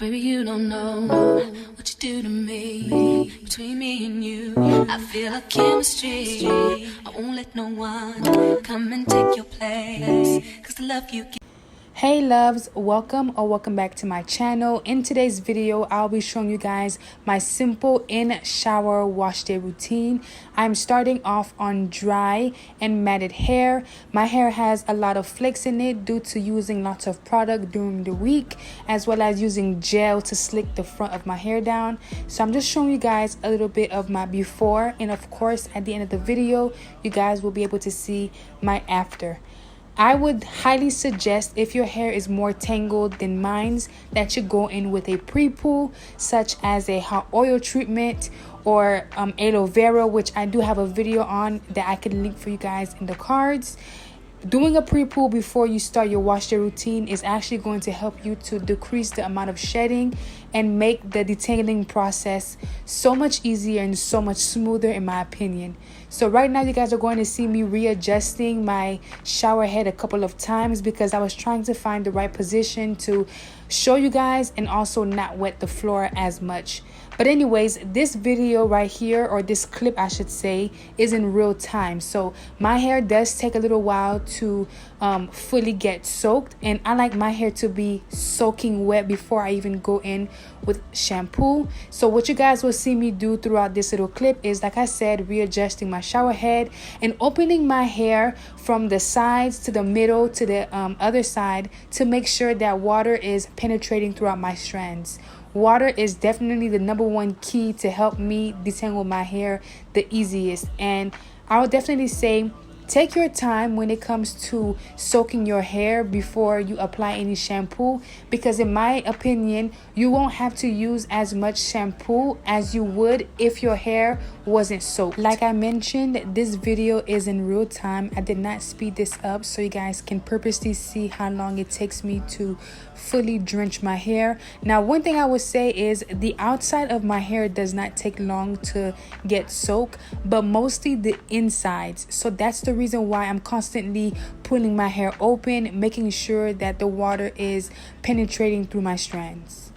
Baby, you don't know what you do to me. Between me and you, I feel a chemistry. I won't let no one come and take your place, 'cause the love you give. Hey loves, welcome back to my channel. In today's video, I'll be showing you guys my simple in shower wash day routine. I'm starting off on dry and matted hair. My hair has a lot of flakes in it due to using lots of product during the week, as well as using gel to slick the front of my hair down. So I'm just showing you guys a little bit of my before, and of course at the end of the video you guys will be able to see my after. I would highly suggest, if your hair is more tangled than mine's, that you go in with a Prepoo, such as a hot oil treatment or aloe vera, which I do have a video on that I can link for you guys in the cards. Doing a Prepoo before you start your wash day routine is actually going to help you to decrease the amount of shedding and make the detangling process so much easier and so much smoother, in my opinion. So right now you guys are going to see me readjusting my shower head a couple of times because I was trying to find the right position to show you guys and also not wet the floor as much. But anyways, this video right here, or this clip I should say, is in real time. So my hair does take a little while to fully get soaked, and I like my hair to be soaking wet before I even go in with shampoo. So what you guys will see me do throughout this little clip is, like I said, readjusting my shower head and opening my hair from the sides to the middle to the other side to make sure that water is penetrating throughout my strands. Water is definitely the #1 key to help me detangle my hair the easiest, and I would definitely say take your time when it comes to soaking your hair before you apply any shampoo, because in my opinion you won't have to use as much shampoo as you would if your hair wasn't soaked. Like I mentioned, this video is in real time. I did not speed this up so you guys can purposely see how long it takes me to fully drench my hair. Now, one thing I would say is the outside of my hair does not take long to get soaked, but mostly the insides. So that's the reason why I'm constantly pulling my hair open, making sure that the water is penetrating through my strands.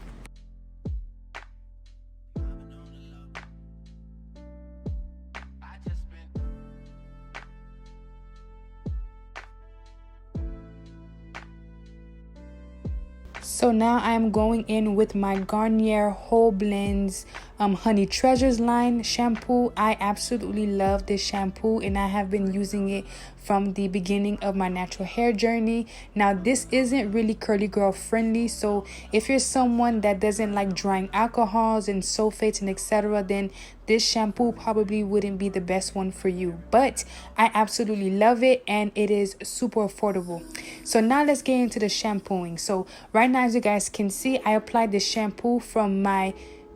So now I'm going in with my Garnier Whole Blends Honey Treasures line shampoo. I absolutely love this shampoo and I have been using it from the beginning of my natural hair journey. Now, this isn't really curly girl friendly, so if you're someone that doesn't like drying alcohols and sulfates and etc., then this shampoo probably wouldn't be the best one for you. But I absolutely love it and it is super affordable. So now let's get into the shampooing. So right now, as you guys can see, I applied the shampoo from my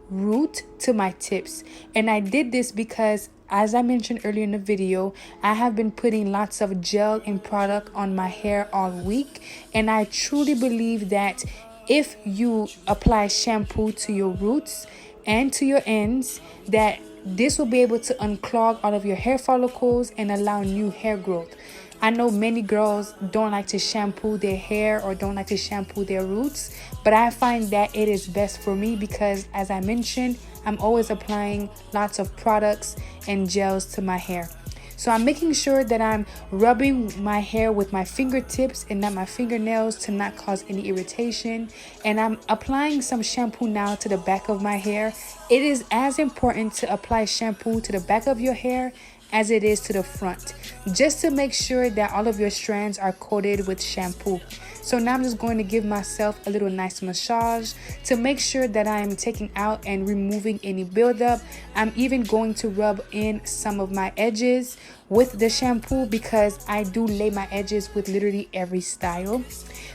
root to my tips, and I did this because, as I mentioned earlier in the video, I have been putting lots of gel and product on my hair all week, and I truly believe that if you apply shampoo to your roots and to your ends, that this will be able to unclog all of your hair follicles and allow new hair growth. I know many girls don't like to shampoo their hair or don't like to shampoo their roots, but I find that it is best for me because, as I mentioned, I'm always applying lots of products and gels to my hair. So I'm making sure that I'm rubbing my hair with my fingertips and not my fingernails to not cause any irritation. And I'm applying some shampoo now to the back of my hair. It is as important to apply shampoo to the back of your hair as it is to the front, just to make sure that all of your strands are coated with shampoo. So now I'm just going to give myself a little nice massage to make sure that I am taking out and removing any buildup. I'm even going to rub in some of my edges with the shampoo because I do lay my edges with literally every style.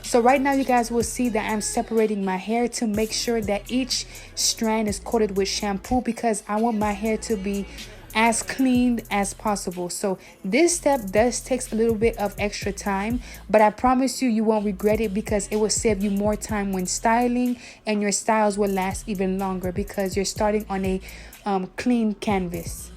So right now you guys will see that I'm separating my hair to make sure that each strand is coated with shampoo because I want my hair to be as clean as possible. So this step does take a little bit of extra time, but I promise you, you won't regret it because it will save you more time when styling, and your styles will last even longer because you're starting on a clean canvas.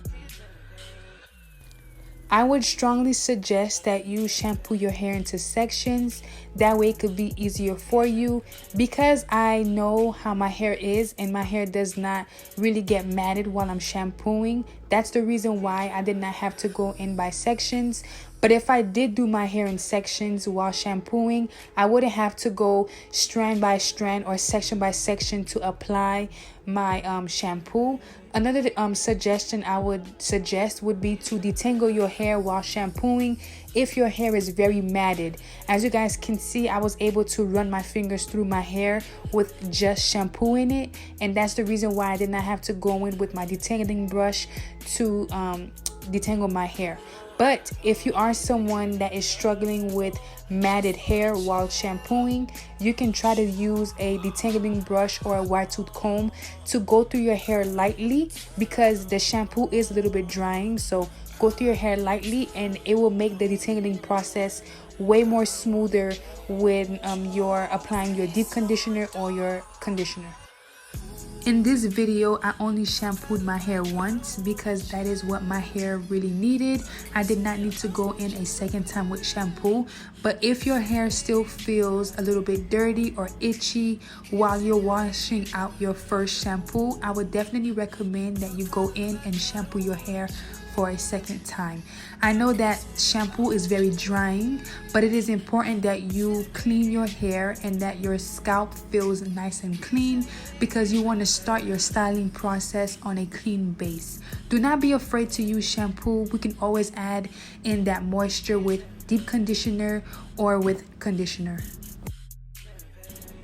I would strongly suggest that you shampoo your hair into sections. That way it could be easier for you, because I know how my hair is and my hair does not really get matted while I'm shampooing. That's the reason why I did not have to go in by sections. But if I did do my hair in sections while shampooing, I wouldn't have to go strand by strand or section by section to apply my shampoo. Another suggestion I would suggest would be to detangle your hair while shampooing if your hair is very matted. As you guys can see, I was able to run my fingers through my hair with just shampoo in it, and that's the reason why I did not have to go in with my detangling brush to detangle my hair. But if you are someone that is struggling with matted hair while shampooing, you can try to use a detangling brush or a wide tooth comb to go through your hair lightly, because the shampoo is a little bit drying. So go through your hair lightly and it will make the detangling process way more smoother when you're applying your deep conditioner or your conditioner. In this video, I only shampooed my hair once because that is what my hair really needed. I did not need to go in a second time with shampoo. But if your hair still feels a little bit dirty or itchy while you're washing out your first shampoo, I would definitely recommend that you go in and shampoo your hair for a second time. I know that shampoo is very drying, but it is important that you clean your hair and that your scalp feels nice and clean, because you want to start your styling process on a clean base. Do not be afraid to use shampoo. We can always add in that moisture with deep conditioner or with conditioner.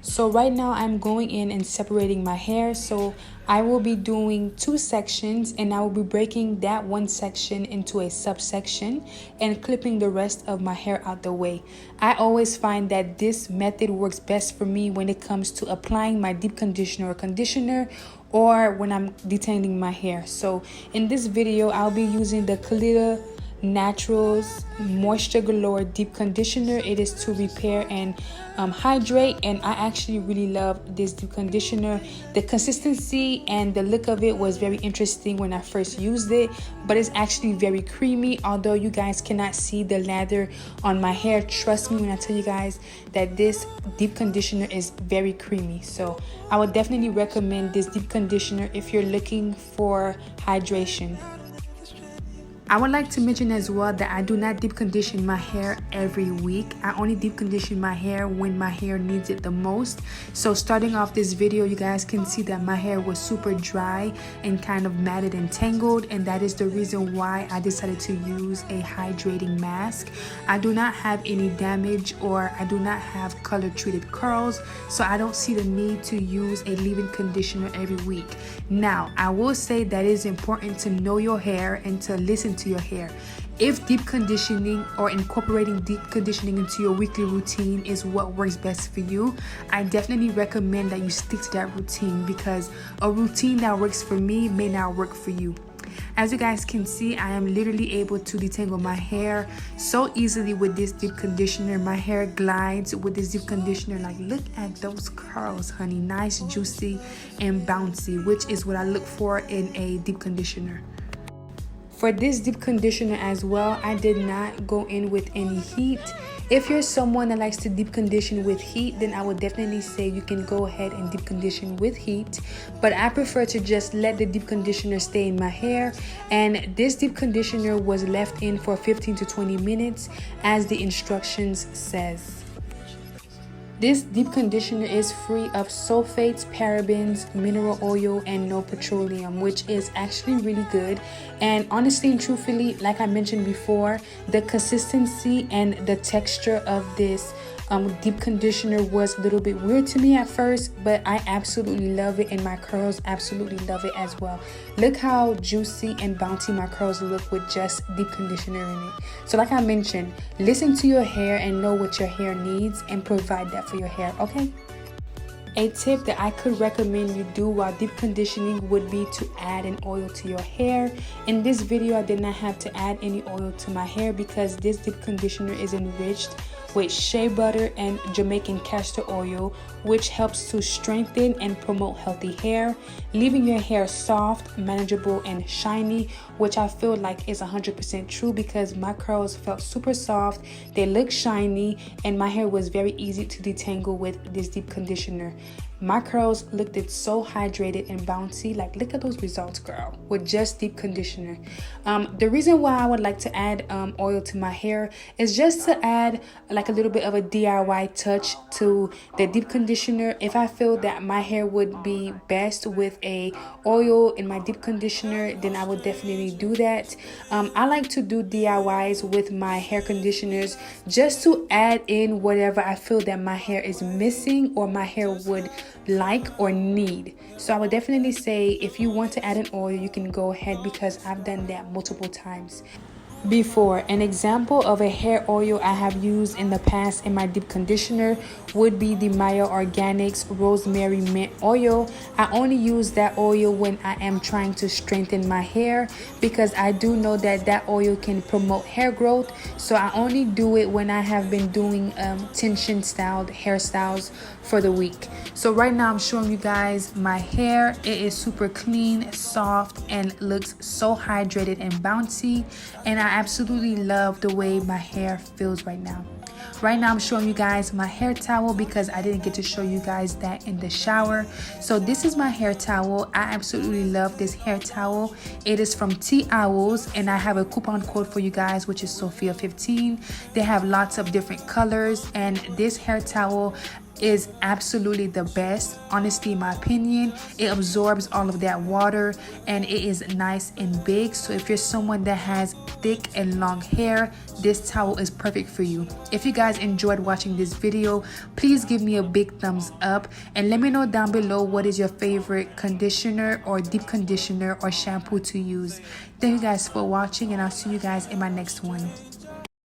So right now I'm going in and separating my hair. So I will be doing 2 sections, and I will be breaking that one section into a subsection and clipping the rest of my hair out the way. I always find that this method works best for me when it comes to applying my deep conditioner or conditioner, or when I'm detangling my hair. So in this video, I'll be using the Khalida Naturals Moisture Galore Deep Conditioner. It is to repair and hydrate, and I actually really love this deep conditioner. The consistency and the look of it was very interesting when I first used it, but it's actually very creamy. Although you guys cannot see the lather on my hair, trust me when I tell you guys that this deep conditioner is very creamy. So I would definitely recommend this deep conditioner if you're looking for hydration. I would like to mention as well that I do not deep condition my hair every week. I only deep condition my hair when my hair needs it the most. So starting off this video, you guys can see that my hair was super dry and kind of matted and tangled, and that is the reason why I decided to use a hydrating mask. I do not have any damage, or I do not have color treated curls, so I don't see the need to use a leave-in conditioner every week. Now, I will say that it is important to know your hair and to listen to your hair. If deep conditioning or incorporating deep conditioning into your weekly routine is what works best for you, I definitely recommend that you stick to that routine, because a routine that works for me may not work for you. As you guys can see, I am literally able to detangle my hair so easily with this deep conditioner. My hair glides with this deep conditioner. Like, look at those curls, honey. Nice, juicy, and bouncy, which is what I look for in a deep conditioner. For this deep conditioner as well, I did not go in with any heat. If you're someone that likes to deep condition with heat, then I would definitely say you can go ahead and deep condition with heat. But I prefer to just let the deep conditioner stay in my hair. And this deep conditioner was left in for 15 to 20 minutes as the instructions says. This deep conditioner is free of sulfates, parabens, mineral oil, and no petroleum, which is actually really good. And honestly and truthfully, like I mentioned before, the consistency and the texture of this deep conditioner was a little bit weird to me at first, but I absolutely love it, and my curls absolutely love it as well. Look how juicy and bouncy my curls look with just deep conditioner in it. So like I mentioned, listen to your hair and know what your hair needs and provide that for your hair, okay? A tip that I could recommend you do while deep conditioning would be to add an oil to your hair. In this video, I did not have to add any oil to my hair because this deep conditioner is enriched with shea butter and Jamaican castor oil, which helps to strengthen and promote healthy hair, leaving your hair soft, manageable, and shiny, which I feel like is 100% true because my curls felt super soft, they look shiny, and my hair was very easy to detangle with this deep conditioner. My curls looked so hydrated and bouncy. Like, look at those results, girl, with just deep conditioner. The reason why I would like to add oil to my hair is just to add like a little bit of a DIY touch to the deep conditioner. If I feel that my hair would be best with a oil in my deep conditioner, then I would definitely do that. I like to do DIYs with my hair conditioners just to add in whatever I feel that my hair is missing or my hair would like or need. So I would definitely say if you want to add an oil, you can go ahead because I've done that multiple times before. An example of a hair oil I have used in the past in my deep conditioner would be the Maya Organics Rosemary Mint Oil. I only use that oil when I am trying to strengthen my hair because I do know that that oil can promote hair growth. So I only do it when I have been doing tension styled hairstyles for the week. So right now I'm showing you guys my hair. It is super clean, soft, and looks so hydrated and bouncy, and I absolutely love the way my hair feels right now. Right now I'm showing you guys my hair towel because I didn't get to show you guys that in the shower. So this is my hair towel. I absolutely love this hair towel. It is from T Owls, and I have a coupon code for you guys, which is Sophia15. They have lots of different colors, and this hair towel is absolutely the best, honestly, in my opinion. It absorbs all of that water and it is nice and big. So if you're someone that has thick and long hair, this towel is perfect for you. If you guys enjoyed watching this video, please give me a big thumbs up and let me know down below what is your favorite conditioner or deep conditioner or shampoo to use. Thank you guys for watching, and I'll see you guys in my next one.